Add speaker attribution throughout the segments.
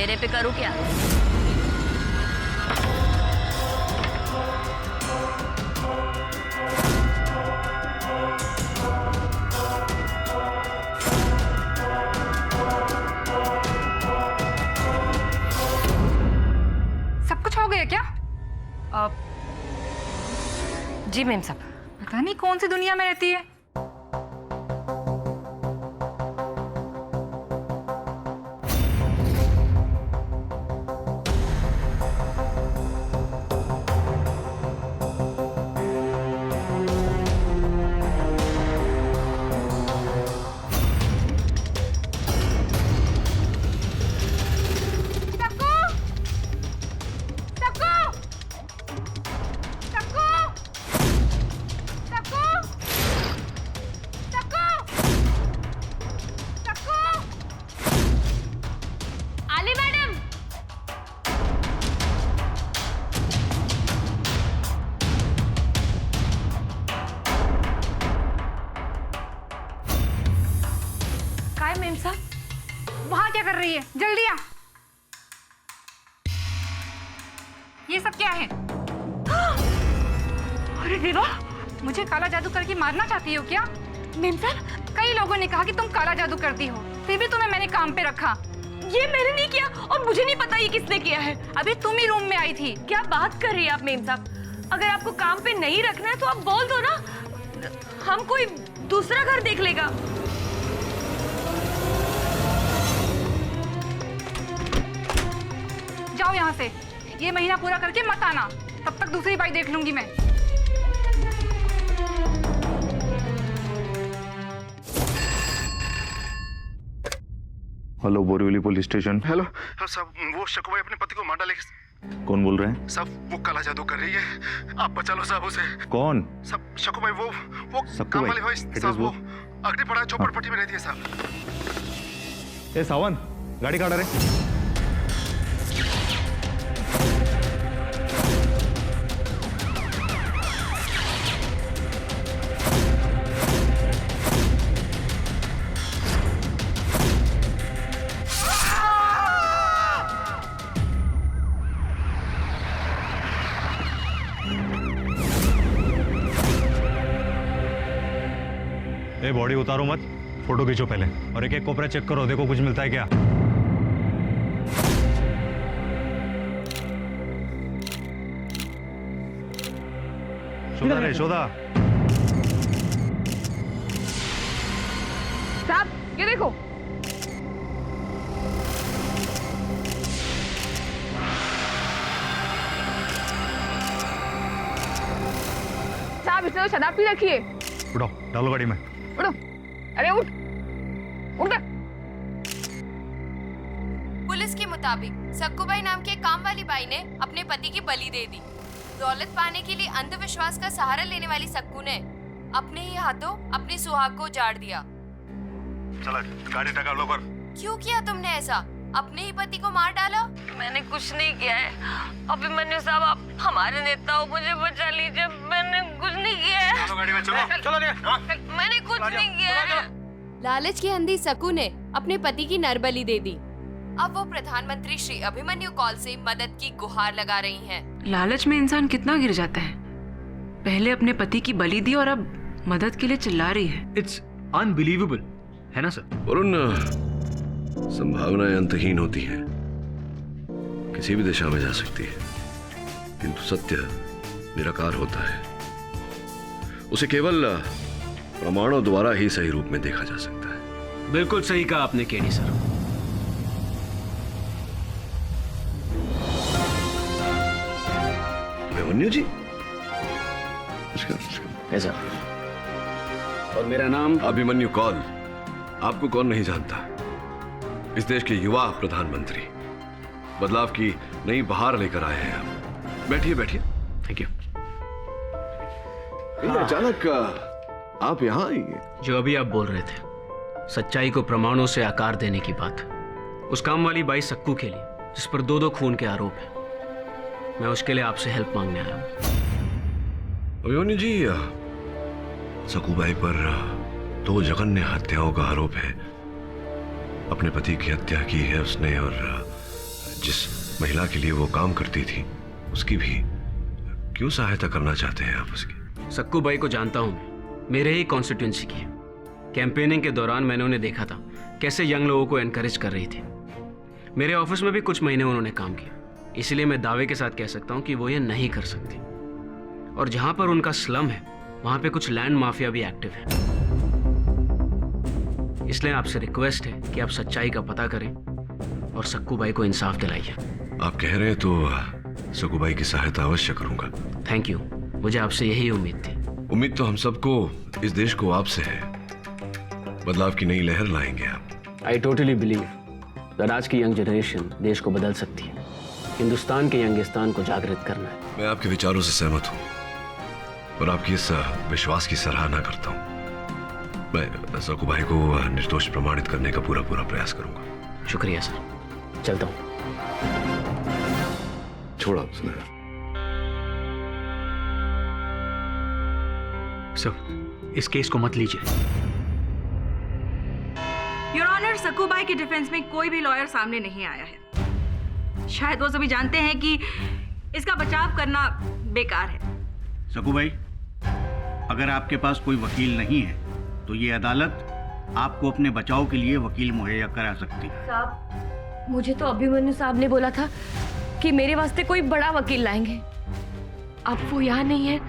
Speaker 1: तेरे पे करूं क्या?
Speaker 2: सब कुछ हो गया क्या?
Speaker 1: जी मेम साहब।
Speaker 2: पता नहीं कौन सी दुनिया में रहती है। मेम साहब वहां क्या कर रही है? जल्दी आ। ये सब क्या है? अरे देवा, मुझे काला जादू करके मारना चाहती हो क्या? मेम साहब, कई लोगों ने कहा कि तुम काला जादू करती हो, फिर भी तुम्हें मैंने काम पे रखा।
Speaker 3: ये मैंने नहीं किया और मुझे नहीं पता ये किसने किया है।
Speaker 2: अभी तुम ही रूम में आई थी।
Speaker 3: क्या बात कर रही है आप मेम साहब? अगर आपको काम पे नहीं रखना है तो आप बोल दो ना, हम कोई दूसरा घर देख लेगा।
Speaker 2: जाओ यहाँ से, ये महीना पूरा करके मत आना, तब तक दूसरी बाई देख लूंगी मैं।
Speaker 4: Hello, Borivali police station.
Speaker 5: Hello साहब, वो शकुबाई अपने पति को मार डालेगी।
Speaker 4: कौन बोल रहे हैं?
Speaker 5: साहब वो काला जादू कर रही है, आप बचा लो साहब उसे।
Speaker 4: कौन?
Speaker 5: साहब शकुबाई, वो
Speaker 4: शकुबाई?
Speaker 5: काम वाली भाई साहब, वो
Speaker 4: वो?
Speaker 5: अगड़ी पड़ा चौपड़पट्टी में रहती है साहब।
Speaker 4: ए सावन, गाड़ी काटा रहे।
Speaker 6: ए बॉडी उतारो मत, फोटो खींचो पहले और एक एक कोपरा चेक करो, देखो कुछ मिलता है क्या। शोधा रे शोधा।
Speaker 3: साहब ये देखो, साहब इसने तो शराब पी रखी है।
Speaker 6: उठो, डालो गाड़ी में।
Speaker 3: उठो, अरे उठ उठ।
Speaker 7: पुलिस के मुताबिक सक्कूबाई नाम के काम वाली बाई ने अपने पति की बलि दे दी। दौलत पाने के लिए अंधविश्वास का सहारा लेने वाली सक्कू ने अपने ही हाथों अपने सुहाग को उजाड़ दिया।
Speaker 6: चला गाड़ी टका लो कर।
Speaker 7: क्यों किया तुमने ऐसा? अपने ही पति को मार डाला?
Speaker 1: मैंने कुछ नहीं किया है। अभिमन्यु साहब, आप हमारे नेता हो, मुझे बचा लीजिए। मैंने कुछ नहीं किया है।
Speaker 6: चलो गाड़ी में, चलो चलो।
Speaker 1: मैंने कुछ नहीं किया है।
Speaker 7: लालच की अंधी सक्कू ने अपने पति की नरबली दे दी। अब वो प्रधानमंत्री श्री अभिमन्यु कॉल से मदद की गुहार लगा रही हैं।
Speaker 8: लालच में इंसान कितना गिर जाता है। पहले अपने पति की बलि दी और अब मदद के लिए चिल्ला रही है।
Speaker 9: इट्स अनबिलीवेबल, है ना सर?
Speaker 10: वरुण, संभावनाएं अंतहीन होती हैं, किसी भी दिशा में जा सकती है, किंतु सत्य निराकार होता है। उसे केवल प्रमाणों द्वारा ही सही रूप में देखा जा सकता है।
Speaker 9: बिल्कुल सही कहा आपने केडी सर।
Speaker 10: अभिमन्यु जी,
Speaker 9: ऐसा। और मेरा नाम
Speaker 10: अभिमन्यु कौल। आपको कौन नहीं जानता? इस देश के युवा प्रधानमंत्री, बदलाव की नई बहार लेकर आए हैं आप। बैठिए बैठिए।
Speaker 9: Thank you.
Speaker 10: अचानक आप यहाँ आइए।
Speaker 9: जो अभी आप बोल रहे थे, सच्चाई को प्रमाणों से आकार देने की बात, उस काम वाली बाई सक्कू के लिए जिस पर दो खून के आरोप हैं, मैं उसके लिए आपसे हेल्प मांगने आया हूँ।
Speaker 10: अभिमन्यु जी, सक्कूबाई पर 2 जघन्य हत्याओं का आरोप है। अपने पति की हत्या की है उसने और जिस महिला के लिए वो काम करती थी उसकी भी क्यों सहायता करना चाहते हैं आप उसकी?
Speaker 9: सक्कू बाई को जानता हूं मैं, मेरे ही कॉन्स्टिट्यूंसी की है। कैंपेनिंग के दौरान मैंने उन्हें देखा था कैसे यंग लोगों को एनकरेज कर रही थी। मेरे ऑफिस में भी कुछ महीने उन्होंने काम किया, इसलिए मैं दावे के साथ कह सकता हूं कि वो ये नहीं कर सकती। और जहां पर उनका स्लम है वहां पे कुछ लैंड माफिया भी एक्टिव है। इसलिए आपसे रिक्वेस्ट है कि आप सच्चाई का पता करें और सक्कू बाई को इंसाफ दिलाइए।
Speaker 10: आप कह रहे हैं तो सक्कू बाई की सहायता अवश्य करूंगा।
Speaker 9: थैंक यू, मुझे आपसे यही उम्मीद थी।
Speaker 10: उम्मीद तो हम सबको, इस देश को आपसे है। बदलाव की नई लहर लाएंगे आप।
Speaker 9: आई टोटली बिलीव दैट आज की यंग जनरेशन देश को बदल सकती है। हिंदुस्तान के यंगिस्तान को जागृत करना है।
Speaker 10: मैं आपके विचारों से सहमत हूं और आपकी इस विश्वास की सराहना करता हूं। मैं सक्कू भाई को निर्दोष प्रमाणित करने का पूरा प्रयास करूंगा।
Speaker 9: शुक्रिया सर, चलता हूं।
Speaker 10: छोड़ा सुना।
Speaker 11: सर, इस केस को मत लीजिए।
Speaker 3: योर ऑनर, सक्कू बाई के डिफेंस में कोई भी लॉयर सामने नहीं आया है। शायद वो सभी जानते हैं कि इसका बचाव करना बेकार है।
Speaker 11: सक्कू भाई, अगर आपके पास कोई वकील नहीं है तो ये अदालत आपको अपने बचाव के लिए वकील मुहैया करा सकती है।
Speaker 3: साहब, मुझे तो अभिमन्यु साहब ने बोला था कि मेरे वास्ते कोई बड़ा वकील लाएंगे। अब वो यहाँ नहीं है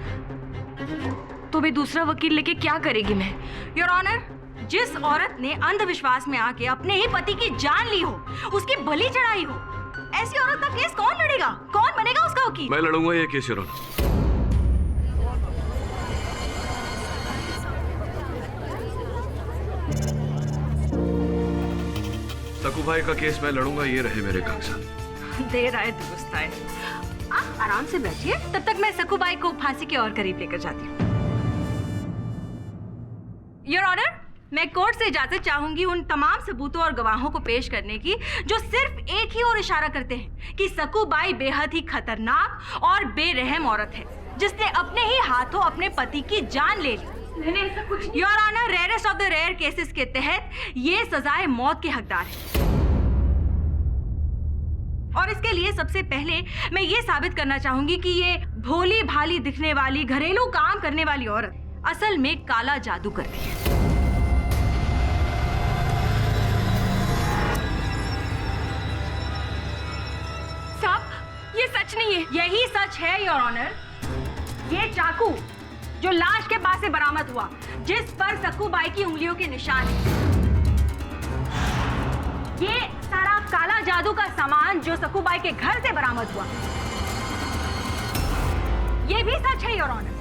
Speaker 3: तो मैं दूसरा वकील लेके क्या करेगी मैं?
Speaker 12: योर ऑनर, जिस औरत ने अंधविश्वास में आके अपने ही पति की जान ली हो, उसकी बलि चढ़ाई हो, ऐसी औरत का केस कौन लड़ेगा? कौन बनेगा उसका वकील?
Speaker 10: मैं लड़ूंगा ये केस, योर ऑनर। सक्कू भाई का केस मैं लड़ूंगा, ये रहे मेरे कागजात।
Speaker 12: देर आए दुरुस्त आए। आप आराम से बैठिए, तब तक मैं सक्कू बाई को फांसी के और करीब लेकर जाती हूँ। योर ऑनर, मैं कोर्ट से इजाजत चाहूंगी उन तमाम सबूतों और गवाहों को पेश करने की जो सिर्फ एक ही ओर इशारा करते हैं कि सक्कू बाई बेहद ही खतरनाक और बेरहम औरत है जिसने अपने ही हाथों अपने पति की जान ले ली।
Speaker 3: मैंने ऐसा कुछ।
Speaker 12: Your honour, rarest of the rare cases के तहत ये सजाए मौत के हकदार है। और इसके लिए सबसे पहले मैं ये साबित करना चाहूंगी कि ये भोली भाली दिखने वाली घरेलू काम करने वाली औरत असल में काला जादू करती है।
Speaker 3: साहब, ये सच नहीं है।
Speaker 12: यही सच है योर ऑनर। ये चाकू जो लाश के पास से बरामद हुआ, जिस पर सक्कू बाई की उंगलियों के निशान हैं, ये सारा काला जादू का सामान जो सक्कू बाई के घर से बरामद हुआ, ये भी सच है your honour.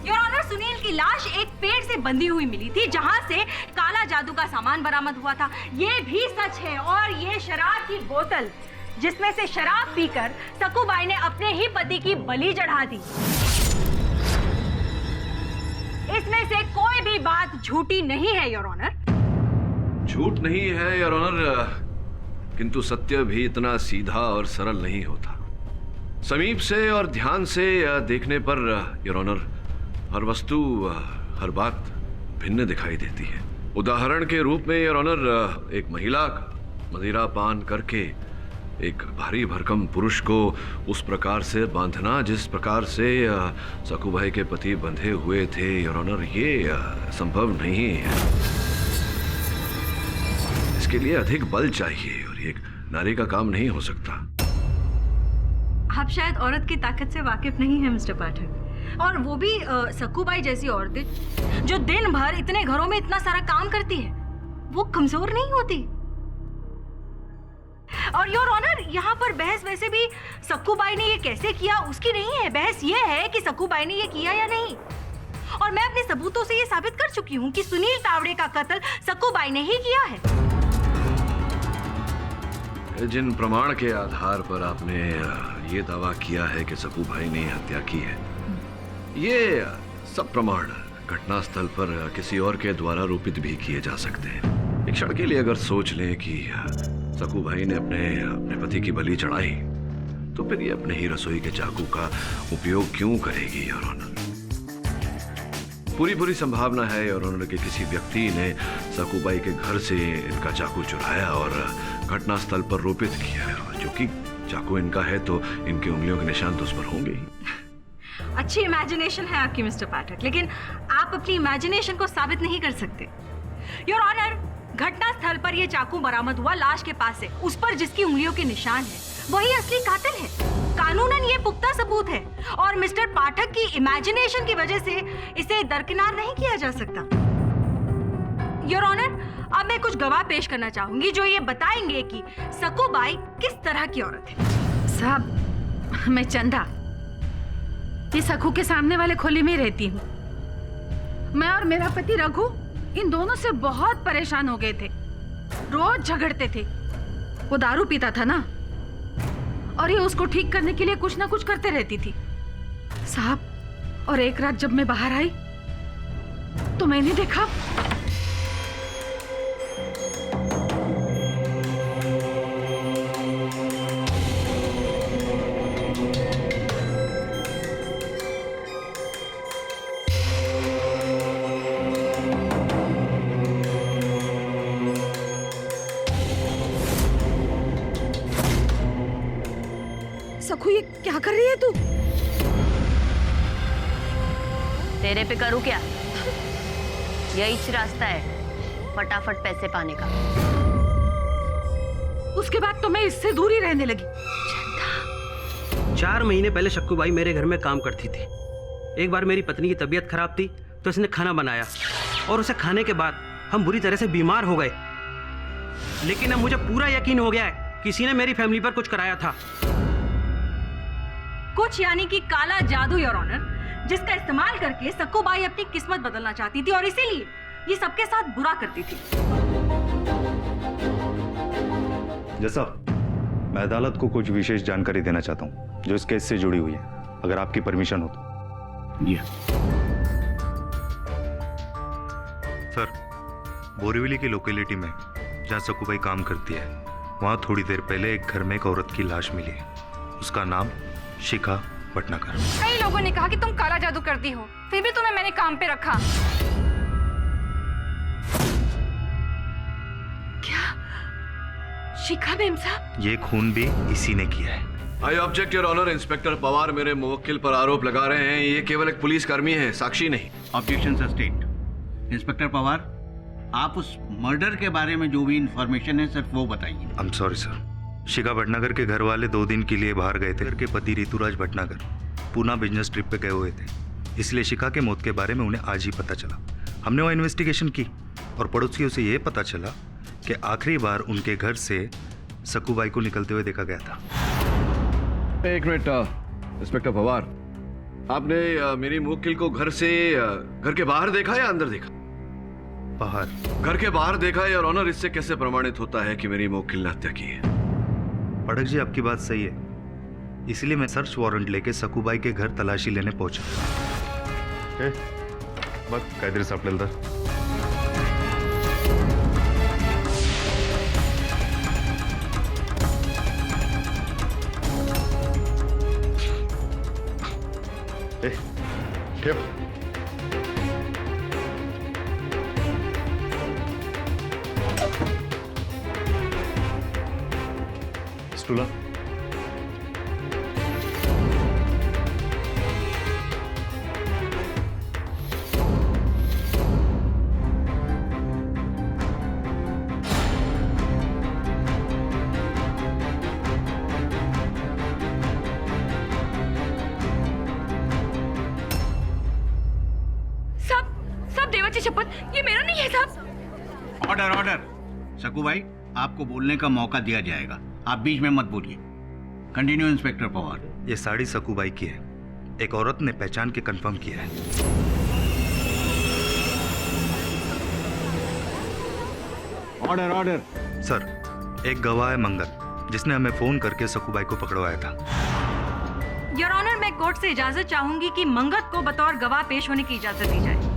Speaker 12: Your honour, Sunil की लाश एक पेड़ से बंधी हुई मिली थी जहां से काला जादू का सामान बरामद हुआ था, ये भी सच है। और ये शराब की बोतल जिसमें से शराब पीकर सक्कू बाई ने अपने ही पति की बलि चढ़ा दी, इसमें से कोई भी बात झूठी नहीं है योर ऑनर।
Speaker 10: झूठ नहीं है योर ऑनर, किंतु सत्य भी इतना सीधा और सरल नहीं होता। समीप से और ध्यान से देखने पर योर ऑनर हर वस्तु, हर बात भिन्न दिखाई देती है। उदाहरण के रूप में योर ऑनर, एक महिला मदिरा पान करके एक भारी भरकम पुरुष को उस प्रकार से बांधना जिस प्रकार से सक्कू भाई के पति बंधे हुए थे योर ऑनर, ये संभव नहीं है। इसके लिए अधिक बल चाहिए और ये एक नारी का काम नहीं हो सकता।
Speaker 12: आप शायद औरत की ताकत से वाकिफ नहीं है मिस्टर पाठक, और वो भी सक्कू बाई जैसी औरतें जो दिन भर इतने घरों में इतना सारा काम करती है, वो कमजोर नहीं होती। और योर ऑनर, यहाँ पर बहस वैसे भी सक्कू बाई ने ये कैसे किया उसकी नहीं है, बहस ये है कि सक्कू बाई ने ये किया या नहीं। और मैं अपने सबूतों से ये साबित कर चुकी हूँ कि सुनील तावड़े का कत्ल सक्कू बाई ने ही किया है।
Speaker 10: जिन प्रमाण के आधार पर आपने ये दावा किया है कि सक्कू भाई ने हत्या की है, ये सब प्रमाण घटनास्थल पर किसी और के द्वारा रूपित भी किए जा सकते हैं। एक क्षण के लिए अगर सोच लें कि सक्कू भाई ने अपने पति की बलि चढ़ाई, तो फिर ये अपने ही रसोई के चाकू का उपयोग क्यों करेगी योर ऑनर? पूरी संभावना है योर ऑनर कि किसी व्यक्ति ने सक्कू बाई के घर से इनका चाकू चुराया और घटनास्थल पर रोपित किया है, और जो कि चाकू इनका है तो इनकी उंगलियों के निशान तो उस पर होंगे ही।
Speaker 12: अच्छी इमेजिनेशन है आपकी मिस्टर पाठक, लेकिन आप अपनी इमेजिनेशन को साबित नहीं कर सकते। योर ऑनर, घटनास्थल पर यह चाकू बरामद हुआ लाश के पास से, उस पर जिसकी उंगलियों के निशान है वही असली कातिल है। कानूनन ये पुख्ता सबूत है और मिस्टर पाठक की इमेजिनेशन की वजह से इसे दरकिनार नहीं किया जा सकता। योर ऑनर, अब मैं कुछ गवाह पेश करना चाहूंगी जो ये बताएंगे कि सकूबाई किस तरह की औरत है।
Speaker 13: साहब, मैं चंदा ये सखू के सामने वाले खोली में रहती हूँ। मैं और मेरा पति रघु इन दोनों से बहुत परेशान हो गए थे, रोज झगड़ते थे। वो दारू पीता था ना, और ये उसको ठीक करने के लिए कुछ ना कुछ करते रहती थी साहब। और एक रात जब मैं बाहर आई तो मैंने देखा सखू, ये क्या कर रही है तू?
Speaker 3: तेरे पे करूँ क्या? यही रास्ता है फटाफट पैसे पाने का।
Speaker 13: उसके बाद तो मैं इससे दूर ही रहने लगी।
Speaker 9: 4 महीने पहले शक्कूबाई मेरे घर में काम करती थी। एक बार मेरी पत्नी की तबीयत खराब थी तो इसने खाना बनाया, और उसे खाने के बाद हम बुरी तरह से बीमार हो गए। लेकिन अब मुझे पूरा यकीन हो गया है किसी ने मेरी फैमिली पर कुछ कराया था।
Speaker 12: कुछ यानी कि काला जादू, योर ऑनर, जिसका इस्तेमाल करके सक्कूबाई अपनी किस्मत बदलना चाहती थी और इसीलिए ये सबके साथ बुरा करती थी।
Speaker 4: जैसा मैं अदालत को कुछ विशेष जानकारी देना चाहता हूँ जो इस केस से जुड़ी हुई है, अगर आपकी परमिशन हो तो।
Speaker 6: सर, बोरीवली की लोकेलिटी में जहाँ सकूबाई काम करती है, वहाँ थोड़ी देर पहले एक घर में एक औरत की लाश मिली है। उसका नाम शिखा भटनागर।
Speaker 2: कई लोगों ने कहा कि तुम काला जादू करती हो, फिर भी तुम्हें मैंने काम पे रखा।
Speaker 13: क्या शिखा मैम साहब?
Speaker 6: ये खून भी इसी ने किया है।
Speaker 10: I object your honour. Inspector Pawar मेरे मुवक्किल पर आरोप लगा रहे हैं, ये केवल एक पुलिसकर्मी है, साक्षी नहीं।
Speaker 11: Objection sustained. इंस्पेक्टर पवार, आप उस मर्डर के बारे में जो भी इंफॉर्मेशन है सिर्फ वो बताइए।
Speaker 6: I am sorry sir. Shikha Bhatnagar के घर वाले 2 दिन के लिए बाहर गए थे। उनके पति ऋतुराज भटनागर पूना बिजनेस ट्रिप पे गए हुए थे, इसलिए शिखा के मौत के बारे में उन्हें आज ही पता चला। हमने वहाँ इन्वेस्टिगेशन की और पड़ोसियों से ये पता चला कि आखिरी बार उनके घर से सकूबाई को निकलते हुए देखा गया था।
Speaker 10: एक मिनट इंस्पेक्टर पवार, आपने मेरी मुवक्किल को घर के बाहर देखा या अंदर देखा?
Speaker 6: बाहर।
Speaker 10: घर के बाहर देखा है और ऑनर, इससे कैसे प्रमाणित होता है कि मेरी मुवक्किल ने हत्या की है?
Speaker 6: पड़क जी, आपकी बात सही है, इसलिए मैं सर्च वारंट लेके सकूबाई के घर तलाशी लेने पहुंचा।
Speaker 4: बस कायदे सापडेल ठेव। स्टूला।
Speaker 13: साहब, देवाची शपथ, ये मेरा नहीं है साहब।
Speaker 11: Order order. सकूबाई, आपको बोलने का मौका दिया जाएगा, आप बीच में मत बोलिए। Continue inspector Pawar.
Speaker 6: ये साड़ी सकूबाई की है, एक औरत ने पहचान के कंफर्म किया है।
Speaker 11: Order order.
Speaker 6: सर, एक गवाह है मंगत, जिसने हमें फोन करके सकूबाई को पकड़वाया था।
Speaker 12: योर ऑनर, मैं कोर्ट से इजाजत चाहूंगी कि मंगत को बतौर गवाह पेश होने की इजाजत दी जाए।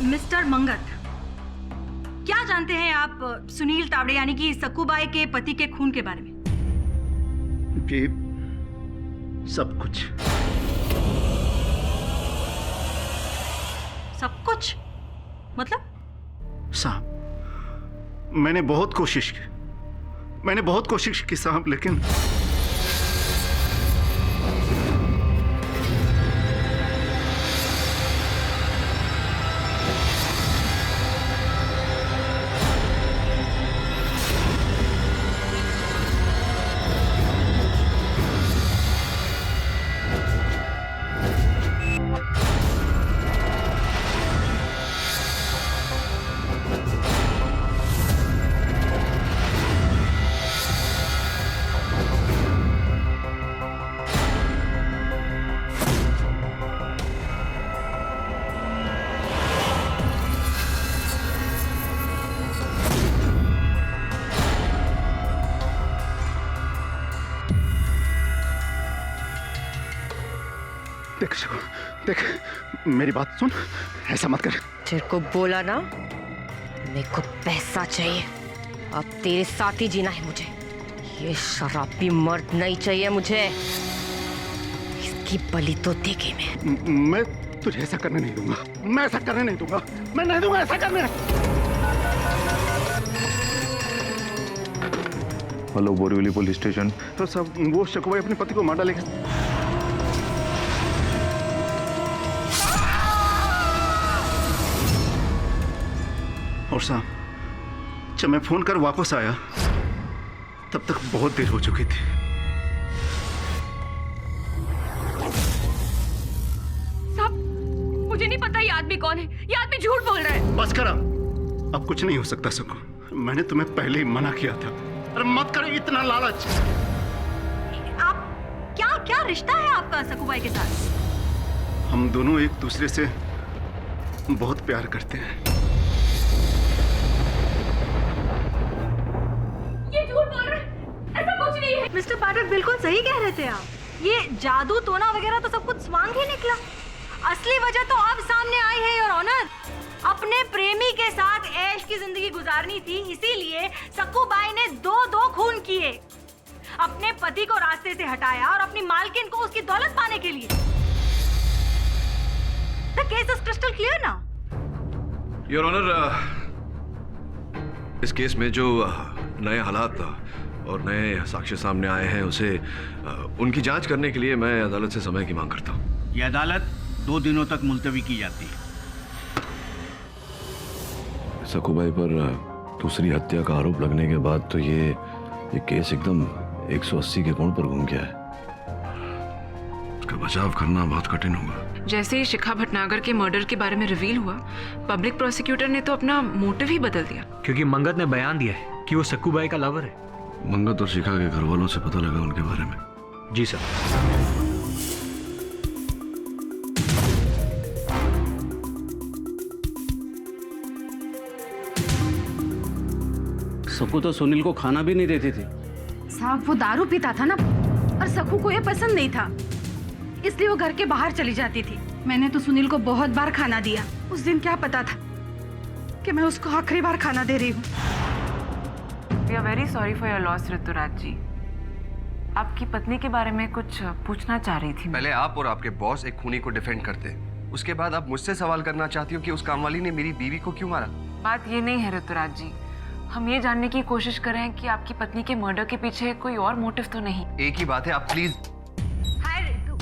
Speaker 12: मिस्टर मंगत, क्या जानते हैं आप सुनील तावड़े यानी कि सकूबाई के पति के खून के बारे में?
Speaker 5: जी, सब कुछ।
Speaker 12: सब कुछ मतलब?
Speaker 5: साहब, मैंने बहुत कोशिश की साहब, लेकिन देख, मेरी बात सुन, ऐसा मत कर।
Speaker 1: तेरे को बोला ना, मेरे को पैसा चाहिए। अब तेरे साथ ही जीना है मुझे। ये शराबी मर्द नहीं चाहिए मुझे। इसकी बलि तो देगी
Speaker 5: मैं तुझे ऐसा करने नहीं दूंगा। मैं ऐसा करने नहीं दूंगा। मैं नहीं दूंगा ऐसा करने।
Speaker 4: Hello, Borivali police station.
Speaker 5: तो सब वो शकु भाई अपने पति को मार डालेगा। और साहब, जब मैं फोन कर वापस आया तब तक बहुत देर हो चुकी थी।
Speaker 3: साहब, मुझे नहीं पता ये आदमी कौन है। ये आदमी झूठ बोल रहा है।
Speaker 5: बस करा, अब कुछ नहीं हो सकता सकु। मैंने तुम्हें पहले ही मना किया था। अरे मत करो इतना लालच।
Speaker 12: आप क्या रिश्ता है आपका सकु भाई के साथ?
Speaker 5: हम दोनों एक दूसरे से बहुत प्यार करते हैं।
Speaker 12: मिस्टर पाठक बिल्कुल सही कह रहे थे आप। ये जादू टोना वगैरह तो सब कुछ स्वांग ही निकला। असली वजह तो अब सामने आई है योर ऑनर। अपने प्रेमी के साथ ऐश की जिंदगी गुजारनी थी, इसीलिए सक्कू बाई ने दो खून किए। अपने पति को रास्ते से हटाया और अपनी मालकिन को उसकी दौलत पाने के लिए। The case is crystal clear now.
Speaker 10: Your honour, इस केस में जो नए हालात और नए साक्ष्य सामने आए हैं, उसे उनकी जांच करने के लिए मैं अदालत से समय की मांग करता हूं।
Speaker 11: यह अदालत 2 दिनों तक मुलतवी की जाती है।
Speaker 10: सकूबाई पर दूसरी हत्या का आरोप लगने के बाद तो ये केस एकदम 180 के कोण पर घूम गया है। उसका बचाव करना बहुत कठिन होगा।
Speaker 8: जैसे ही शिखा भटनागर के मर्डर के बारे में रिवील हुआ, पब्लिक प्रोसिक्यूटर ने तो अपना मोटिव ही बदल दिया।
Speaker 9: क्योंकि मंगत ने बयान दिया है कि वो सक्कूबाई का लवर है।
Speaker 10: मंगत और शिखा के घर वालों से पता लगा उनके बारे में?
Speaker 9: जी सर।
Speaker 14: सकू तो सुनील को खाना भी नहीं देते थे।
Speaker 13: साहब, वो दारू पीता था ना, और सकू को ये पसंद नहीं था, इसलिए वो घर के बाहर चली जाती थी। मैंने तो सुनील को बहुत बार खाना दिया। उस दिन क्या पता था कि मैं उसको आखिरी बार खाना दे रही हूँ।
Speaker 8: We are very sorry for your loss, Rituraj जी। आपकी पत्नी के बारे में कुछ पूछना चाह रही थी।
Speaker 15: पहले आप और आपके बॉस एक खूनी को डिफेंड करते, उसके बाद आप मुझसे सवाल करना चाहती हो कि उस कामवाली ने मेरी बीवी को क्यों मारा।
Speaker 8: बात ये नहीं है ऋतुराज जी, हम ये जानने की कोशिश कर रहे हैं कि आपकी पत्नी के मर्डर के पीछे कोई और मोटिव तो नहीं।
Speaker 15: एक ही बात है, आप please.
Speaker 12: Hi Ritu.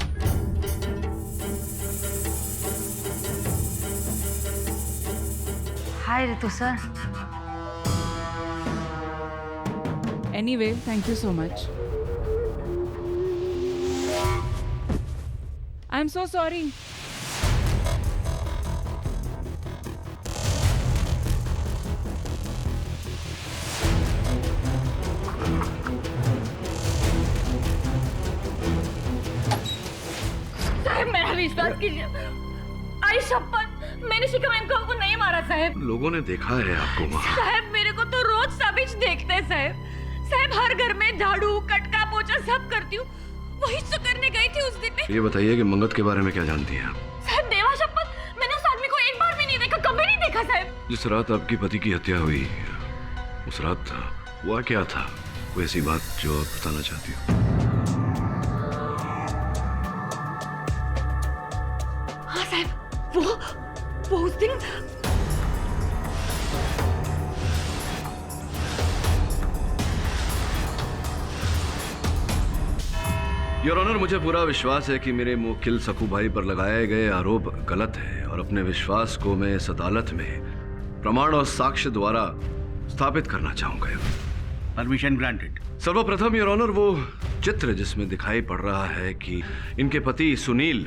Speaker 1: Hi Ritu sir.
Speaker 16: Anyway, thank you so much. I'm so sorry.
Speaker 3: साहब, मेरा विश्वास कीजिए। आई शपथ, मैंने शिखा मैम को नहीं मारा साहब।
Speaker 10: लोगों ने देखा है आपको वहाँ।
Speaker 3: साहब, मेरे को तो रोज साबिज देखते हैं साहब। साहब, हर घर में झाड़ू कटका पोछा सब करती हूँ। वही तो करने गई थी उस दिन में।
Speaker 10: ये बताइए कि मंगत के बारे में क्या जानती हैं आप?
Speaker 3: साहब, देवा शपथ, मैंने उस आदमी को एक बार भी नहीं देखा, कभी नहीं देखा साहब।
Speaker 10: जिस रात आपकी पति की हत्या हुई, उस रात हुआ क्या था? कोई ऐसी बात जो आप बताना चाहती हो?
Speaker 3: हाँ साहब, वो उस दिन
Speaker 10: योर ऑनर, मुझे पूरा विश्वास है कि मेरे मुवक्किल सकू भाई पर लगाए गए आरोप गलत है और अपने विश्वास को मैं इस अदालत में प्रमाण और साक्ष्य द्वारा स्थापित करना चाहूंगा।
Speaker 11: Permission granted.
Speaker 10: सर्वप्रथम योर ऑनर, वो चित्र जिसमें दिखाई पड़ रहा है कि इनके पति सुनील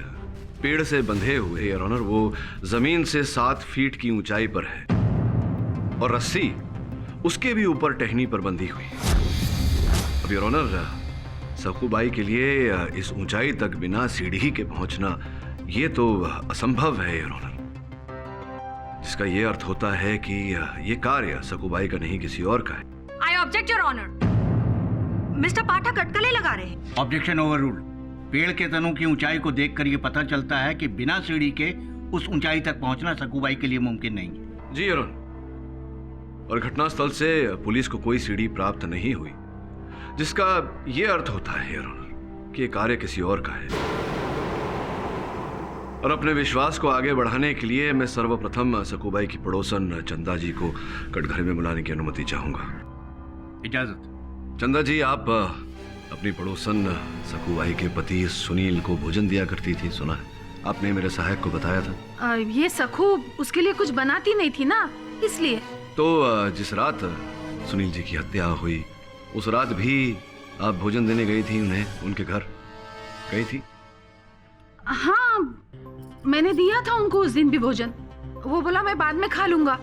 Speaker 10: पेड़ से बंधे हुए, योर ऑनर, वो जमीन से 7 फीट की ऊंचाई पर है और रस्सी उसके भी ऊपर टहनी पर बंधी हुई। अब योर ऑनर, सकूबाई के लिए इस ऊंचाई तक बिना सीढ़ी के पहुंचना ये तो असंभव है योर ऑनर, जिसका ये अर्थ होता है कि ये कार्य सकूबाई का नहीं किसी और का है।
Speaker 12: I object your honour. Mister Pathak अटकलें लगा रहे हैं।
Speaker 11: Objection overruled. पेड़ के तनों की ऊंचाई को देखकर ये पता चलता है कि बिना सीढ़ी के उस ऊंचाई तक पहुंचना सकूबाई के लिए मुमकिन नहीं है।
Speaker 10: जी योर ऑनर, और घटनास्थल से पुलिस को कोई सीढ़ी प्राप्त नहीं हुई, जिसका यह अर्थ होता है योर ऑनर कि यह कार्य किसी और का है। और अपने विश्वास को आगे बढ़ाने के लिए मैं सर्वप्रथम सकूबाई की पड़ोसन चंदा जी को कटघरे में बुलाने की अनुमति चाहूंगा।
Speaker 11: इजाजत।
Speaker 10: चंदा जी, आप अपनी पड़ोसन सकूबाई के पति सुनील को भोजन दिया करती थी, सुना है? आपने मेरे सहायक को बताया था।
Speaker 13: ये सखू उसके लिए कुछ बनाती नहीं थी ना, इसलिए।
Speaker 10: तो जिस रात सुनील जी की हत्या हुई उस रात भी आप भोजन देने गई थी उन्हें, उनके घर गई थी?
Speaker 13: हाँ, मैंने दिया था उनको उस दिन भी भोजन। वो बोला मैं बाद में खा लूंगा,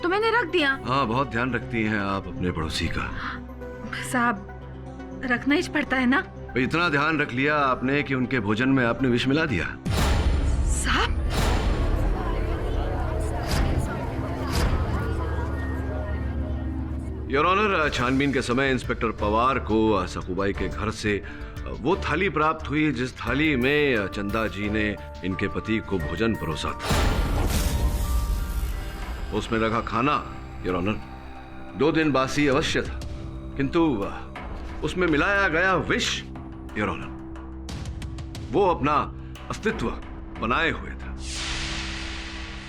Speaker 13: तो मैंने रख दिया।
Speaker 10: हाँ, बहुत ध्यान रखती हैं आप अपने पड़ोसी का।
Speaker 13: साहब, रखना ही पड़ता है ना।
Speaker 10: इतना ध्यान रख लिया आपने कि उनके भोजन में आपने विष मिला दिया।
Speaker 13: साहब,
Speaker 10: योर ऑनर, छानबीन के समय इंस्पेक्टर पवार को सकूबाई के घर से वो थाली प्राप्त हुई जिस थाली में चंदा जी ने इनके पति को भोजन परोसा था। उसमें रखा खाना योर ऑनर 2 दिन बासी अवश्य था, किंतु उसमें मिलाया गया विष योर ऑनर वो अपना अस्तित्व बनाए हुए था।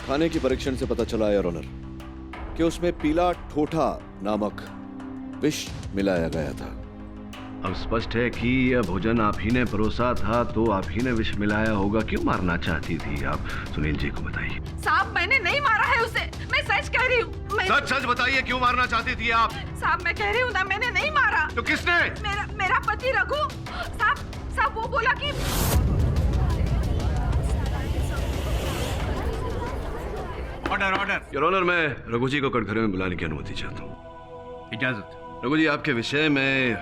Speaker 17: खाने की परीक्षण से पता चला योर ऑनर कि उसमें पीला ठोठा नामक विष मिलाया गया था।
Speaker 10: अब स्पष्ट है कि यह भोजन आप ही ने परोसा था, तो आप ही ने विष मिलाया होगा। क्यों मारना चाहती थी आप? सुनील जी को बताइए।
Speaker 13: साहब, मैंने नहीं मारा है उसे, मैं सच कह रही हूँ।
Speaker 10: सच सच बताइए, क्यों मारना चाहती थी आप?
Speaker 13: साहब, मैं कह रही हूँ ना, मैंने नहीं मारा।
Speaker 10: तो किसने?
Speaker 13: मेरा पति रघु। साहब वो बोला कि
Speaker 11: ऑर्डर।
Speaker 10: योर ऑनर, मैं रघु जी को कटघरे में बुलाने की अनुमति चाहता हूँ।
Speaker 11: इजाजत।
Speaker 10: रघु जी, आपके विषय में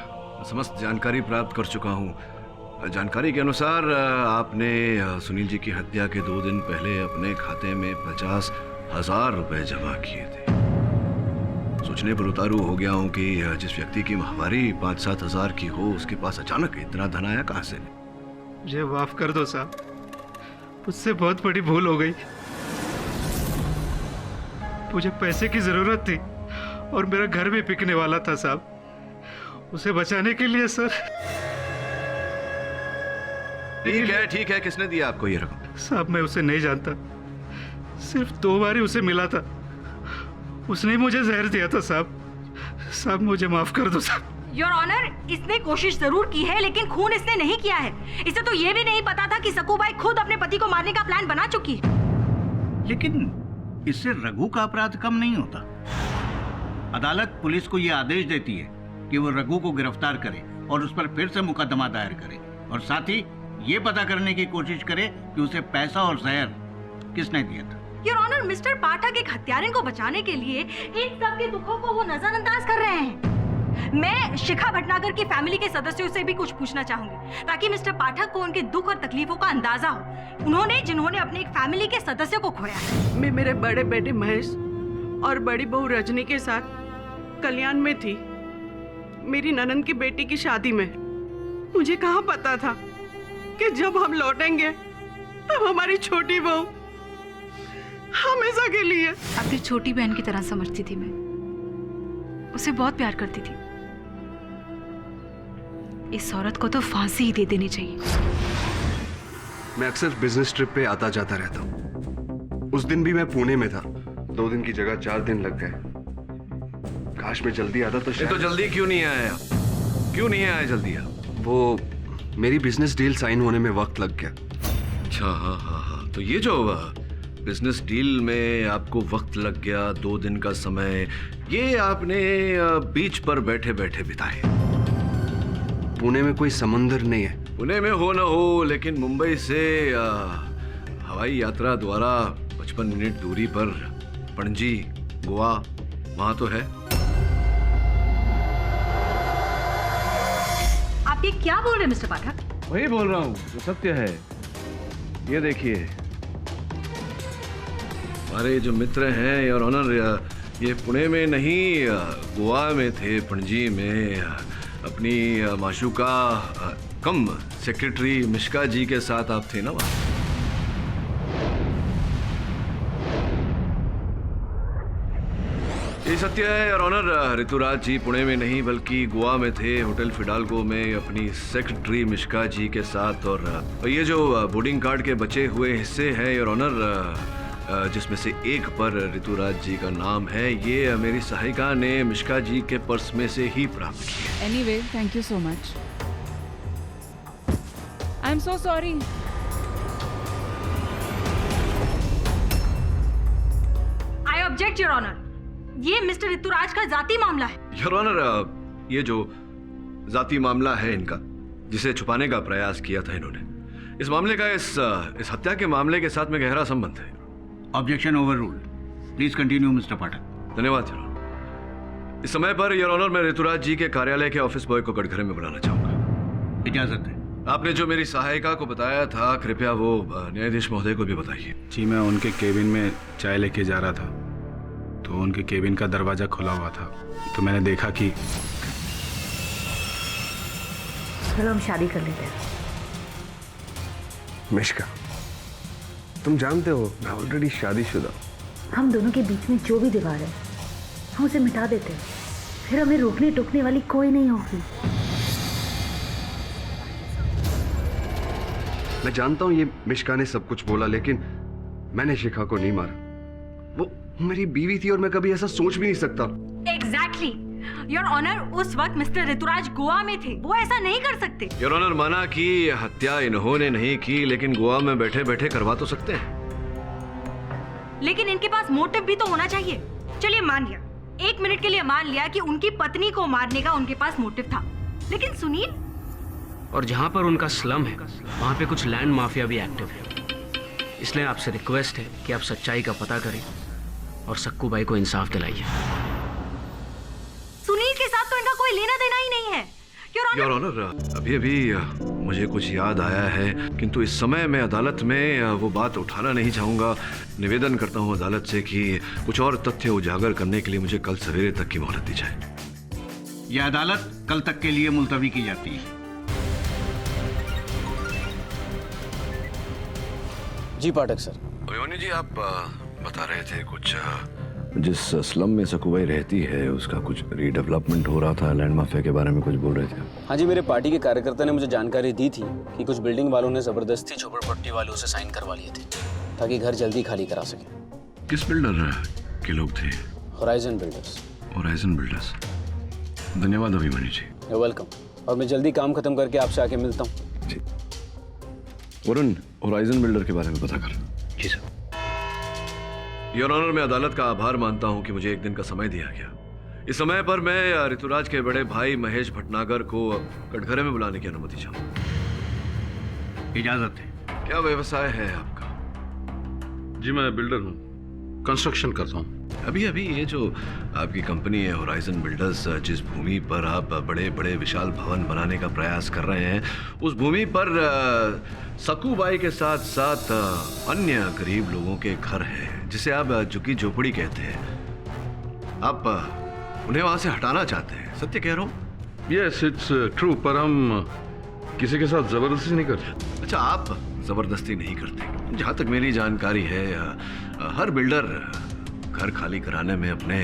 Speaker 10: समस्त जानकारी प्राप्त कर चुका हूँ। जानकारी के अनुसार आपने सुनील जी की हत्या के 2 दिन पहले अपने खाते में 50,000 रुपए जमा किए थे। सोचने पर उतारू हो गया हूँ कि जिस व्यक्ति की माहवारी 5-7 हजार की हो, उसके पास अचानक इतना धन आया कहाँ से?
Speaker 6: मुझे माफ कर दो साहब, मुझसे बहुत बड़ी भूल हो गई। मुझे पैसे की जरूरत थी और मेरा घर भी बिकने वाला था साहब। उसे बचाने के लिए सर।
Speaker 10: ठीक है, किसने दिया आपको ये रकम?
Speaker 6: साहब, मैं उसे नहीं जानता, सिर्फ 2 बार ही उसे मिला था। उसने मुझे जहर दिया था साहब, मुझे माफ कर दो साहब।
Speaker 12: योर ऑनर, इसने कोशिश जरूर की है, लेकिन खून इसने नहीं किया है। इसे तो ये भी नहीं पता था कि सकूबाई खुद अपने पति को मारने का प्लान बना चुकी है।
Speaker 11: लेकिन इससे रघु का अपराध कम नहीं होता। अदालत पुलिस को यह आदेश देती है कि वो रघु को गिरफ्तार करे और उस पर फिर से मुकदमा दायर करे, और साथ ही ये पता करने की कोशिश करे कि उसे पैसा और जहर किसने दिया था।
Speaker 12: योर ऑनर, मिस्टर पाठक एक हत्यारे को बचाने के लिए इन सब के दुखों को वो नजरअंदाज कर रहे हैं। मैं शिखा भटनागर की फैमिली के सदस्यों से भी कुछ पूछना चाहूंगी, ताकि मिस्टर पाठक को उनके दुख और तकलीफों का अंदाजा हो। उन्होंने जिन्होंने अपने एक फैमिली के सदस्य को खोया है।
Speaker 18: मैं मेरे बड़े बेटे महेश और बड़ी बहू रजनी के साथ कल्याण में थी, मेरी ननंद की बेटी की शादी में। मुझे कहाँ पता था कि जब हम लौटेंगे तब हमारी छोटी बहू हमेशा के लिए।
Speaker 2: अपनी छोटी बहन की तरह समझती थी मैं, उसे बहुत प्यार करती थी। इस औरत को तो फांसी ही दे देनी चाहिए।
Speaker 15: मैं अक्सर बिजनेस ट्रिप पे आता जाता रहता हूँ। उस दिन भी मैं पुणे में था। 2 दिन की जगह 4 दिन लग गए। काश मैं जल्दी आता तो शायद।
Speaker 10: तो जल्दी क्यों नहीं आया? क्यों नहीं आया जल्दी? आप
Speaker 15: वो मेरी बिजनेस डील साइन होने में वक्त लग गया।
Speaker 10: अच्छा, हाँ हाँ हाँ, तो ये जो बिजनेस डील में आपको वक्त लग गया, 2 दिन का समय, ये आपने बीच पर बैठे बैठे बिताए।
Speaker 15: पुणे में कोई समंदर नहीं है।
Speaker 10: पुणे में हो ना हो, लेकिन मुंबई से हवाई यात्रा द्वारा 55 मिनट दूरी पर पणजी, गोवा, वहां तो है।
Speaker 12: आप ये क्या बोल रहे हैं मिस्टर पाठक?
Speaker 10: वही बोल रहा हूँ जो सत्य है। ये देखिए, हमारे जो मित्र हैं योर ऑनर, ये पुणे में नहीं गोवा में थे, पणजी में अपनी माशूका कम सेक्रेटरी मिश्का जी के साथ आप थे ना वहाँ। ये सत्य है योर ऑनर, ऋतुराज जी पुणे में नहीं बल्कि गोवा में थे, होटल फिडाल्गो में अपनी सेक्रेटरी मिश्का जी के साथ। और ये जो बोर्डिंग कार्ड के बचे हुए हिस्से हैं योर ऑनर, जिसमें से एक पर ऋतुराज जी का नाम है, ये मेरी सहायिका ने मिश्का जी के पर्स में से ही प्राप्त किया।
Speaker 16: Anyway, thank you so much. I'm so sorry.
Speaker 12: I object, Your Honor. ये मिस्टर ऋतुराज का जाति मामला है।
Speaker 10: योर ऑनर, ये जो जाति मामला है इनका, जिसे छुपाने का प्रयास किया था इन्होंने, इस मामले का इस हत्या के मामले के साथ में गहरा संबंध है।
Speaker 11: Objection overruled. Please continue mister Pathak.
Speaker 10: धन्यवाद योर ऑनर। इस समय पर योर ऑनर मैं ऋतुराज जी के कार्यालय के ऑफिस बॉय को कटघरे में बुलाना चाहूंगा।
Speaker 11: इजाजत है।
Speaker 10: आपने जो मेरी सहायिका को बताया था, कृपया वो न्यायाधीश महोदय को भी बताइए।
Speaker 14: जी, मैं उनके केबिन में चाय लेके जा रहा था, तो उनके केबिन का दरवाजा खुला हुआ था, तो मैंने देखा कि
Speaker 3: चलो हम शादी कर लेते हैं।
Speaker 15: मिश्का, तुम जानते हो मैं ऑलरेडी शादीशुदा।
Speaker 3: हम दोनों के बीच में जो भी दीवार है हम उसे मिटा देते हैं, फिर हमें रोकने टोकने वाली कोई नहीं होगी।
Speaker 15: मैं जानता हूँ ये मिश्का ने सब कुछ बोला, लेकिन मैंने शिखा को नहीं मारा। वो मेरी बीवी थी और मैं कभी ऐसा सोच भी नहीं सकता।
Speaker 12: Exactly. योर ऑनर, उस वक्त मिस्टर ऋतुराज गोवा में थे, वो ऐसा नहीं कर सकते।
Speaker 10: योर ऑनर, माना कि हत्या इन्होंने नहीं की, लेकिन गोवा में बैठे बैठे करवा तो सकते हैं।
Speaker 12: लेकिन इनके पास मोटिव भी तो होना चाहिए। चलिए मान लिया, 1 मिनट के लिए मान लिया कि उनकी पत्नी को मारने का उनके पास मोटिव था, लेकिन सुनील,
Speaker 9: और जहां पर उनका स्लम है वहां पे कुछ लैंड माफिया भी एक्टिव है। इसलिए आपसे रिक्वेस्ट है कि आप सच्चाई का पता करें और सक्कू भाई को इंसाफ दिलाइए।
Speaker 12: सुनील के साथ तो इनका कोई लेना देना ही नहीं है।
Speaker 10: योर ऑनर, अभी अभी मुझे कुछ याद आया है, किंतु इस समय मैं अदालत में वो बात उठाना नहीं चाहूंगा। निवेदन करता हूं अदालत से कि कुछ और तथ्य उजागर करने के लिए मुझे कल सवेरे तक की मोहलत दी जाए।
Speaker 11: यह अदालत कल तक के लिए मुलतवी की जाती है।
Speaker 9: जी पाठक सर।
Speaker 10: अभिमन्यु जी, आप बता रहे थे कुछ, जिस स्लम में सकूबाई रहती है उसका कुछ रीडेवलपमेंट हो रहा था, लैंड माफिया के बारे में कुछ बोल रहे थे।
Speaker 9: हाँ जी, मेरे पार्टी के कार्यकर्ता ने मुझे जानकारी दी थी कि कुछ बिल्डिंग वालों ने जबरदस्ती झोपड़पट्टी वालों से साइन करवा लिए थे ताकि घर जल्दी खाली करा सके।
Speaker 10: किस बिल्डर के लोग थे?
Speaker 9: Horizon builders.
Speaker 10: Horizon builders. धन्यवाद अभिमन्यु जी।
Speaker 9: You welcome. और मैं जल्दी काम खत्म करके आपसे आके मिलता हूँ।
Speaker 10: जी। वरुण, होराइजन बिल्डर के बारे में पता कर।
Speaker 9: जी सर।
Speaker 10: योर ऑनर, मैं अदालत का आभार मानता हूं कि मुझे 1 दिन का समय दिया गया। इस समय पर मैं ऋतुराज के बड़े भाई महेश भटनागर को कटघरे में बुलाने की अनुमति चाहूंगा।
Speaker 11: इजाजत है।
Speaker 10: क्या व्यवसाय है आपका?
Speaker 14: जी, मैं बिल्डर हूँ, कंस्ट्रक्शन करता हूँ।
Speaker 10: अभी अभी ये जो आपकी कंपनी है होराइजन बिल्डर्स, जिस भूमि पर आप बड़े बड़े विशाल भवन बनाने का प्रयास कर रहे हैं, उस भूमि पर सकूबाई के साथ साथ अन्य गरीब लोगों के घर हैं, जिसे आप झुग्गी झोपड़ी कहते हैं। आप उन्हें वहां से हटाना चाहते हैं, सत्य कह रहा हूँ?
Speaker 14: यस, इट्स ट्रू, पर हम किसी के साथ जबरदस्ती नहीं करते।
Speaker 10: अच्छा, आप जबरदस्ती नहीं करते। जहां तक मेरी जानकारी है, हर बिल्डर घर खाली कराने में अपने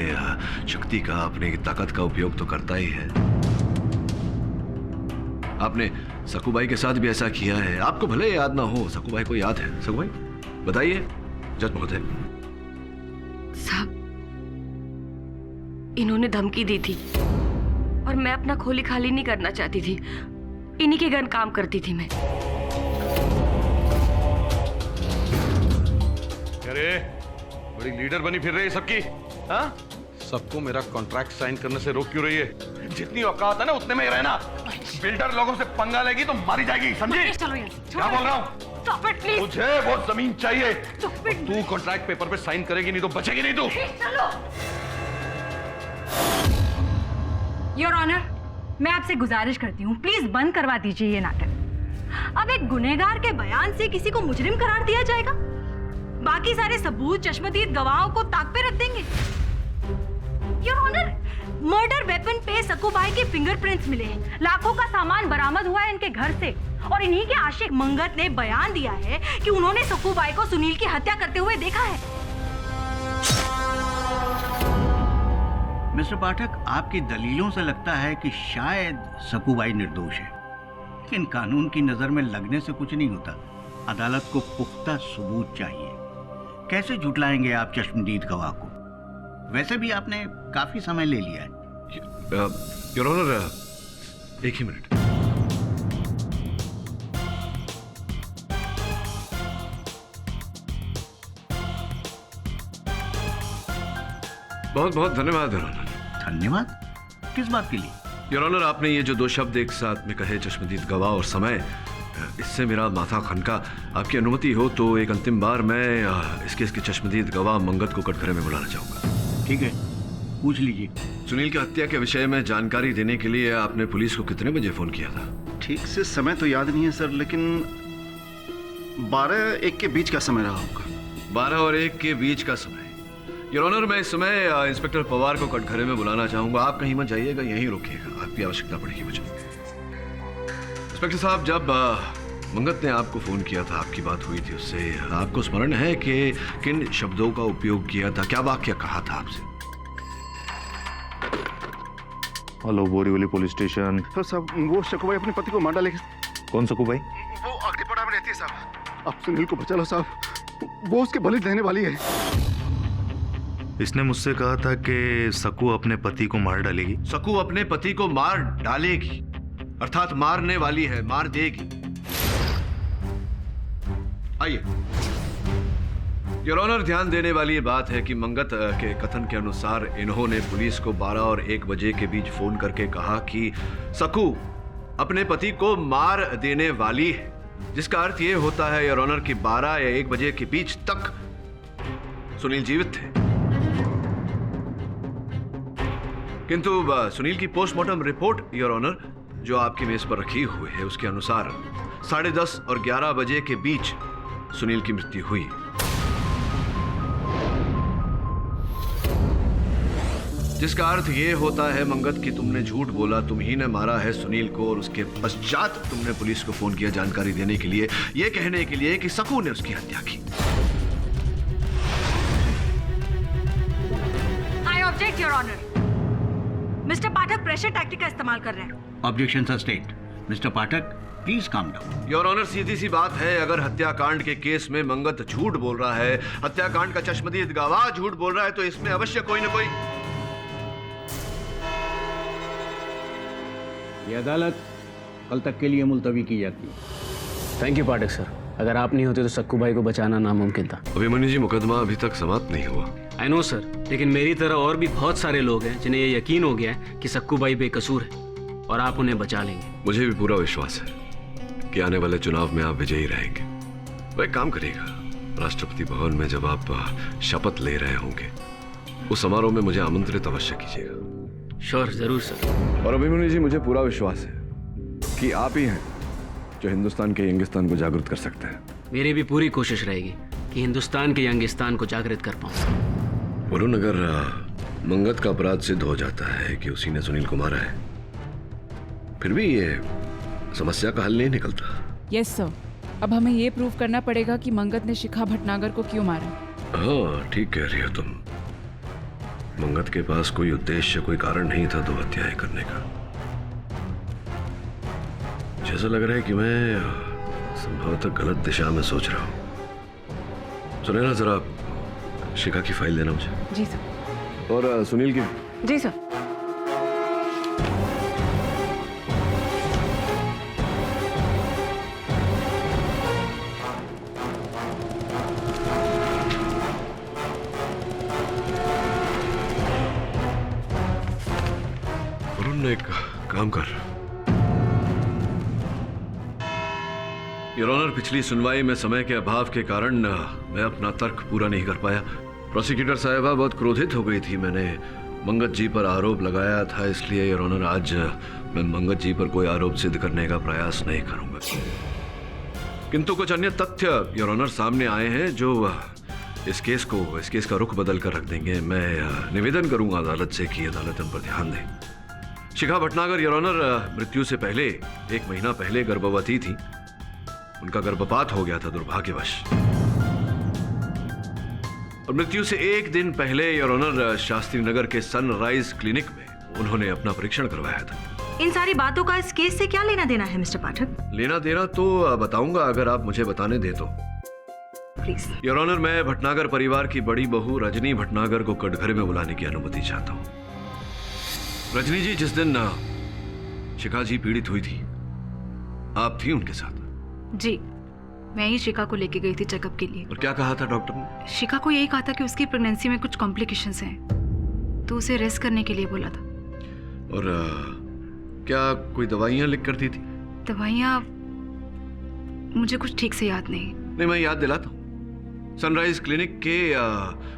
Speaker 10: शक्ति का, अपनी ताकत का उपयोग तो करता ही है। आपने सकूबाई के साथ भी ऐसा किया है। आपको भले याद ना हो, सकूबाई को याद है? सकूबाई, बताइए जज महोदय।
Speaker 3: साहब, इन्होंने धमकी दी थी और मैं अपना खोली खाली नहीं करना चाहती थी, इन्हीं के घर काम करती थी मैं।
Speaker 10: अरे बड़ी लीडर बनी फिर रही है सबकी, हाँ? सबको मेरा कॉन्ट्रैक्ट साइन करने से रोक क्यों रही है? जितनी औकात है ना उतने में ही रहना। बिल्डर लोगों से पंगा लेगी तो मारी जाएगी, समझी? क्या बोल रहा हूँ? मुझे वो जमीन चाहिए। तू कॉन्ट्रैक्ट पेपर पे साइन करेगी नहीं तो बचेगी नहीं तू।
Speaker 12: योर ऑनर, मैं आपसे गुजारिश करती हूँ, प्लीज बंद करवा दीजिए ये नाटक। अब एक गुनहगार के बयान से किसी को मुजरिम करार दिया जाएगा? बाकी सारे सबूत चश्मदीद गवाहों को ताक पे रख देंगे। योर ऑनर, मर्डर वेपन पे सक्कू भाई के फिंगरप्रिंट्स मिले हैं, लाखों का सामान बरामद हुआ है इनके घर से, और इन्हीं के आशिक मंगत ने बयान दिया है कि उन्होंने सक्कू भाई को सुनील की हत्या करते हुए देखा है।
Speaker 11: मिस्टर पाठक, आपकी दलीलों से लगता है कि शायद सक्कू भाई निर्दोष है, लेकिन कानून की नजर में लगने से कुछ नहीं होता। अदालत को पुख्ता सबूत चाहिए। कैसे झुटलाएंगे आप चश्मदीद गवाह को? वैसे भी आपने काफी समय ले लिया है।
Speaker 10: योर ऑनर, एक ही मिनट। बहुत बहुत धन्यवाद योर ऑनर।
Speaker 11: धन्यवाद? किस बात के लिए?
Speaker 10: योर ऑनर, आपने ये जो दो शब्द एक साथ में कहे, चश्मदीद गवाह और समय, इससे मेरा माथा खनका। आपकी अनुमति हो तो एक अंतिम बार मैं इस केस के चश्मदीद गवाह मंगत को कटघरे में बुलाना चाहूंगा।
Speaker 11: ठीक है, पूछ लीजिए।
Speaker 10: सुनील की हत्या के विषय में जानकारी देने के लिए आपने पुलिस को कितने बजे फोन किया था?
Speaker 5: ठीक से समय तो याद नहीं है सर, लेकिन 12-1 के बीच का समय रहा होगा।
Speaker 10: 12 और 1 के बीच का समय। योर ऑनर, मैं इस समय इंस्पेक्टर पवार को कटघरे में बुलाना चाहूंगा। आप कहीं मत जाइएगा, यहीं रुकिएगा, आपकी आवश्यकता पड़ेगी मुझे। इंस्पेक्टर साहब, जब मंगत ने आपको फोन किया था, आपकी बात हुई थी उससे, आपको स्मरण है कि किन शब्दों का उपयोग किया था? क्या वाक्य कहा था आपसे?
Speaker 4: Hello, Borivali police station.
Speaker 5: Sir साहब, वो सक्कू भाई अपने पति को मार डालेगी।
Speaker 4: कौन सक्कू भाई?
Speaker 5: वो अग्निपड़ा में रहती है साहब। आप सुनील को बचा लो साहब, वो उसके बलि देने वाली है।
Speaker 6: इसने मुझसे कहा था कि सक्कू अपने पति को मार डालेगी।
Speaker 10: सक्कू अपने पति को मार डालेगी, अर्थात मारने वाली है, मार देगी। आइए। योर ऑनर, ध्यान देने वाली बात है कि मंगत के कथन के अनुसार इन्होंने पुलिस को 12 और 1 बजे के बीच फोन करके कहा कि सक्कू अपने पति को मार देने वाली है, जिसका अर्थ यह होता है योर ऑनर कि 12 या 1 बजे के बीच तक सुनील जीवित थे। किंतु सुनील की पोस्टमार्टम रिपोर्ट योर ऑनर, जो आपकी मेज पर रखी हुई है, उसके अनुसार 10:30 और 11 बजे के बीच सुनील की मृत्यु हुई। जिसका अर्थ यह होता है मंगत कि तुमने झूठ बोला, तुम ही ने मारा है सुनील को, और उसके पश्चात तुमने पुलिस को फोन किया जानकारी देने के लिए, यह कहने के लिए कि सक्कू ने उसकी हत्या की।
Speaker 12: I object your honour. Mister Pathak pressure tactic का इस्तेमाल कर रहे हैं।
Speaker 11: Objection sustained. Mister Pathak, please calm down.
Speaker 10: Your honour, सीधी सी बात है, अगर हत्याकांड के केस में मंगत झूठ बोल रहा है, हत्याकांड का चश्मदीद गवाह झूठ बोल रहा है, तो इसमें अवश्य कोई ना कोई।
Speaker 11: ये अदालत कल तक के लिए मुलतवी की जाती है।
Speaker 9: थैंक यू पाठक सर, अगर आप नहीं होते तो सक्कू भाई को बचाना नामुमकिन था।
Speaker 10: अभिमन्यु जी, मुकदमा अभी तक समाप्त नहीं हुआ।
Speaker 9: आई नो सर, लेकिन मेरी तरह और भी बहुत सारे लोग हैं जिन्हें ये यकीन हो गया है कि सक्कू भाई बेकसूर है और आप उन्हें बचा लेंगे।
Speaker 10: मुझे भी पूरा विश्वास है कि आने वाले चुनाव में आप विजयी रहेंगे। वह एक काम करिएगा, राष्ट्रपति भवन में जब आप शपथ ले रहे होंगे, उस समारोह में मुझे आमंत्रित अवश्य कीजिएगा।
Speaker 9: श्योर, जरूर सर।
Speaker 10: और अभिमन्यु जी, मुझे पूरा विश्वास है कि आप ही हैं जो हिंदुस्तान के यंगिस्तान को जागृत कर सकते हैं।
Speaker 9: मेरी भी पूरी कोशिश रहेगी कि हिंदुस्तान के यंगिस्तान को जागृत कर पाऊं।
Speaker 10: वरुण, अगर मंगत का अपराध सिद्ध हो जाता है कि उसी ने सुनील को मारा है, फिर भी ये समस्या का हल नहीं निकलता।
Speaker 16: यस सर, अब हमें ये प्रूव करना पड़ेगा कि मंगत ने शिखा भटनागर को क्यों मारा।
Speaker 10: हाँ, ठीक कह रही हो तुम। मंगत के पास कोई उद्देश्य, कोई कारण नहीं था दो हत्याएं करने का। जैसा लग रहा है कि मैं संभवतः गलत दिशा में सोच रहा हूं। सुने ना, जरा शिखा की फाइल देना मुझे।
Speaker 16: जी सर।
Speaker 10: और सुनील की।
Speaker 16: जी सर।
Speaker 10: काम कर। योर ऑनर, पिछली सुनवाई में समय के अभाव के कारण मैं अपना तर्क पूरा नहीं कर पाया। प्रोसिक्यूटर साहिबा बहुत क्रोधित हो गई थी। मैंने मंगत जी पर आरोप लगाया था, इसलिए योर ऑनर आज मैं मंगत जी पर कोई आरोप सिद्ध करने का प्रयास नहीं करूंगा। किंतु कुछ अन्य तथ्य योर ऑनर सामने आए हैं जो इस केस का रुख बदल कर रख देंगे। मैं निवेदन करूंगा अदालत से कि अदालत इन पर ध्यान दे। शिखा भटनागर योर ऑनर मृत्यु से पहले 1 महीना पहले गर्भवती थी। उनका गर्भपात हो गया था दुर्भाग्यवश, और मृत्यु से 1 दिन पहले योर ऑनर शास्त्री नगर के सनराइज क्लिनिक में उन्होंने अपना परीक्षण करवाया था।
Speaker 12: इन सारी बातों का इस केस से क्या लेना देना है मिस्टर पाठक?
Speaker 10: लेना देना तो बताऊंगा अगर आप मुझे बताने दे तो।
Speaker 12: प्लीज।
Speaker 10: योर ऑनर, मैं भटनागर परिवार की बड़ी बहू रजनी भटनागर को कटघरे में बुलाने की अनुमति चाहता हूँ। रजनी जी, जिस दिन शिखा जी पीड़ित हुई थी, आप थी उनके साथ?
Speaker 2: जी, मैं ही शिखा को लेके गई थी चेकअप के लिए।
Speaker 10: और क्या कहा था डॉक्टर ने?
Speaker 2: शिखा को यही कहा था कि उसकी प्रेगनेंसी में कुछ कॉम्प्लिकेशंस हैं, तो उसे रेस्ट करने के लिए बोला था।
Speaker 10: और क्या कोई दवाइयां लिख कर दी थी?
Speaker 2: दवाइयाँ मुझे कुछ ठीक से याद नहीं।
Speaker 10: नहीं, मैं याद दिलाता हूँ। सनराइज क्लिनिक के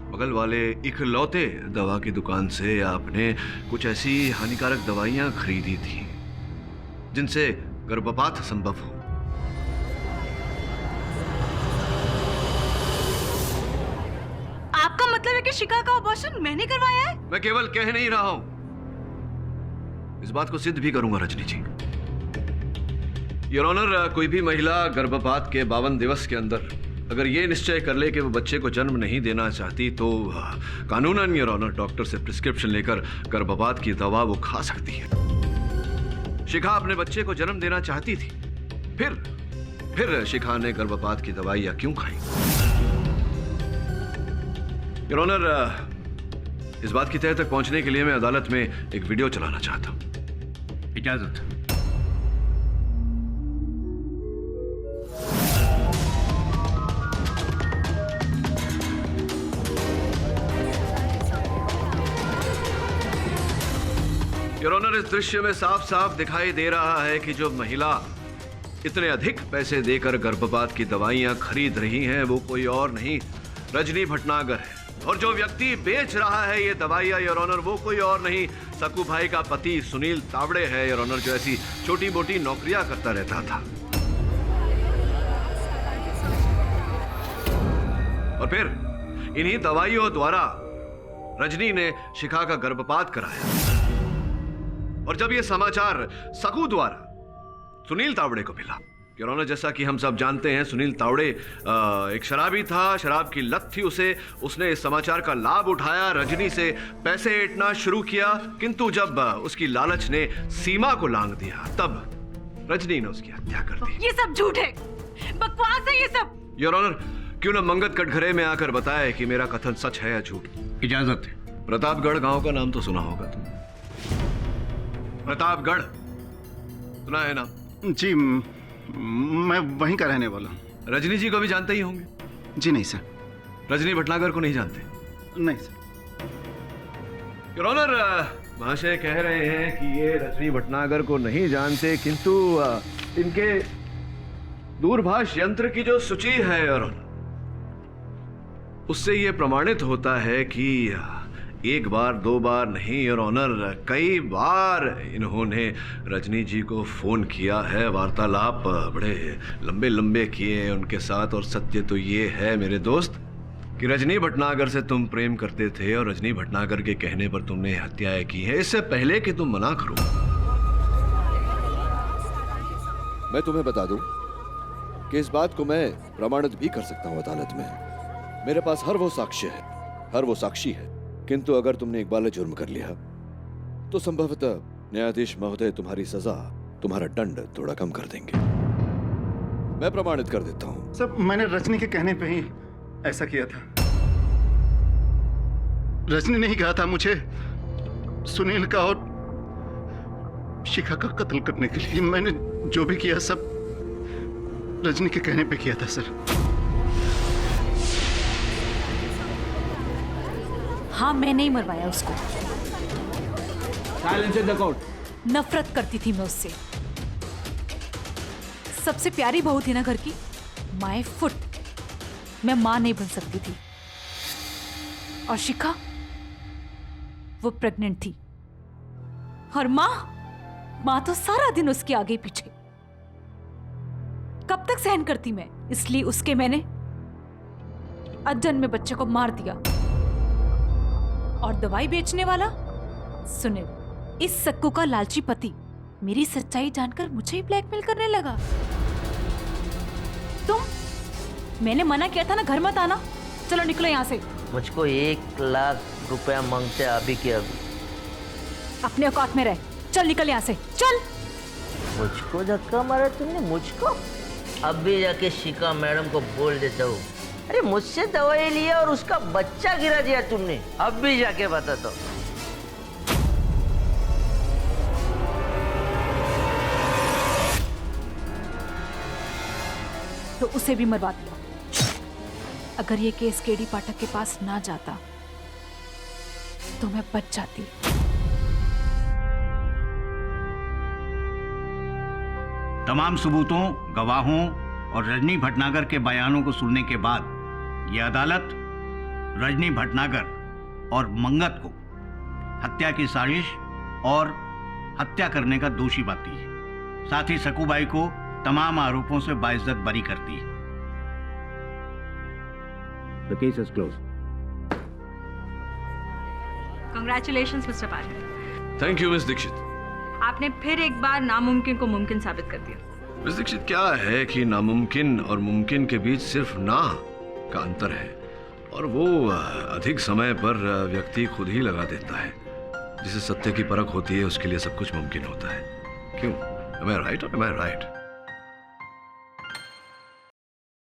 Speaker 10: बगल वाले इकलौते दवा की दुकान से आपने कुछ ऐसी हानिकारक दवाइयां खरीदी थी जिनसे गर्भपात संभव हो।
Speaker 12: आपका मतलब है कि शिखा का अबॉर्शन मैंने करवाया है?
Speaker 10: मैं केवल कह नहीं रहा हूं, इस बात को सिद्ध भी करूंगा रजनी जी। योर ऑनर, कोई भी महिला गर्भपात के 52 दिवस के अंदर अगर ये निश्चय कर ले कि वो बच्चे को जन्म नहीं देना चाहती तो कानूनन योर ऑनर डॉक्टर से प्रिस्क्रिप्शन लेकर गर्भपात की दवा वो खा सकती है। शिखा अपने बच्चे को जन्म देना चाहती थी, फिर शिखा ने गर्भपात की दवाइयां क्यों खाई? योर ऑनर, इस बात की तह तक पहुंचने के लिए मैं अदालत में एक वीडियो चलाना चाहता हूं।
Speaker 11: इजाजत।
Speaker 10: योर ऑनर, इस दृश्य में साफ साफ दिखाई दे रहा है कि जो महिला इतने अधिक पैसे देकर गर्भपात की दवाइयां खरीद रही हैं वो कोई और नहीं, रजनी भटनागर है। और जो व्यक्ति बेच रहा है ये दवाइयां योर ऑनर वो कोई और नहीं, सकू भाई का पति सुनील तावड़े है योर ऑनर, जो ऐसी छोटी मोटी नौकरियां करता रहता था। और फिर इन्हीं दवाइयों द्वारा रजनी ने शिखा का गर्भपात कराया। और जब यह समाचार सकू द्वारा सुनील तावड़े को मिला, योर ऑनर, जैसा कि हम सब जानते हैं सुनील तावड़े एक शराबी था, शराब की लत थी उसे। उसने इस समाचार का लाभ उठाया, रजनी से पैसे ऐंठना शुरू किया, किंतु जब उसकी लालच ने सीमा को लांघ दिया तब रजनी ने उसकी हत्या कर दी।
Speaker 12: ये सब झूठ है, बकवास है ये सब।
Speaker 10: योर ऑनर, क्यों न मंगत कटघरे में आकर बताए कि मेरा कथन सच है या झूठ?
Speaker 11: इजाजत है।
Speaker 10: प्रतापगढ़ गांव का नाम तो सुना होगा तुम? प्रतापगढ़ सुना है ना?
Speaker 5: जी, मैं वहीं का रहने वाला हूँ।
Speaker 10: रजनी जी को भी जानते ही होंगे?
Speaker 5: जी नहीं सर।
Speaker 10: रजनी भटनागर को नहीं जानते?
Speaker 5: नहीं सर।
Speaker 10: योर ऑनर, महाशय कह रहे हैं कि ये रजनी भटनागर को नहीं जानते, किंतु इनके दूरभाष यंत्र की जो सूची है योर ऑनर, उससे ये प्रमाणित होता है कि 1 बार 2 बार नहीं योर ऑनर, कई बार इन्होंने रजनी जी को फोन किया है, वार्तालाप बड़े लंबे लंबे किए उनके साथ। और सत्य तो ये है मेरे दोस्त कि रजनी भटनागर से तुम प्रेम करते थे और रजनी भटनागर के कहने पर तुमने हत्याएं की है, इससे पहले कि तुम मना करो।
Speaker 17: मैं तुम्हें बता दूं कि इस बात को मैं प्रमाणित भी कर सकता हूं अदालत में। मेरे पास हर वो साक्ष्य है, हर वो साक्षी है। किंतु अगर तुमने इकबाल जुर्म कर लिया तो संभवतः न्यायाधीश महोदय तुम्हारी सजा, तुम्हारा दंड थोड़ा कम कर देंगे। मैं प्रमाणित कर देता हूं।
Speaker 5: सब मैंने रजनी के कहने पे ही ऐसा किया था। रजनी ने ही कहा था मुझे सुनील का और शिखा का कत्ल करने के लिए। मैंने जो भी किया सब रजनी के कहने पे किया था सर।
Speaker 12: हाँ, मैं नहीं मरवाया उसको।
Speaker 19: Silence in the court. नफरत करती थी मैं उससे। सबसे प्यारी बहू थी ना घर की, माय फुट। मैं मां नहीं बन सकती थी। और शिखा, वो प्रेग्नेंट थी और मां तो सारा दिन उसके आगे पीछे। कब तक सहन करती मैं? इसलिए उसके मैंने अजन में बच्चे को मार दिया। और दवाई बेचने वाला सुनील, इस सक्कू का लालची पति, मेरी सच्चाई जानकर मुझे ही ब्लैकमेल करने लगा। मैंने मना किया था ना, घर मत आना। चलो निकलो यहाँ से।
Speaker 20: मुझको 1 लाख रुपया मांगते अभी के अभी।
Speaker 19: अपने औकात में रह, चल निकल यहाँ से, चल।
Speaker 20: मुझको धक्का मारा तुमने? मुझको? अभी जाके शिखा मैडम को बोल देता हूँ। अरे मुझसे दवाई लिया और उसका बच्चा गिरा दिया तुमने। अभी जाके बताता हूँ।
Speaker 19: तो उसे भी मरवा दिया। अगर ये केस केडी पाठक के पास ना जाता तो मैं बच जाती।
Speaker 11: तमाम सबूतों, गवाहों और रजनी भटनागर के बयानों को सुनने के बाद यह अदालत रजनी भटनागर और मंगत को हत्या की साजिश और हत्या करने का दोषी पाती है। साथ ही सकूबाई को तमाम आरोपों से बाइज्जत बरी करती है।
Speaker 21: The case is closed.
Speaker 12: Congratulations, Mr. Pathak.
Speaker 10: Thank you miss Dikshit.
Speaker 12: आपने फिर एक बार नामुमकिन को मुमकिन साबित कर दिया।
Speaker 10: मिस दीक्षित, क्या है कि नामुमकिन और मुमकिन के बीच सिर्फ ना का अंतर है, और वो अधिक समय पर व्यक्ति खुद ही लगा देता है। जिसे सत्य की परख होती है उसके लिए सब कुछ मुमकिन होता है। क्यों? Am I right or am I right?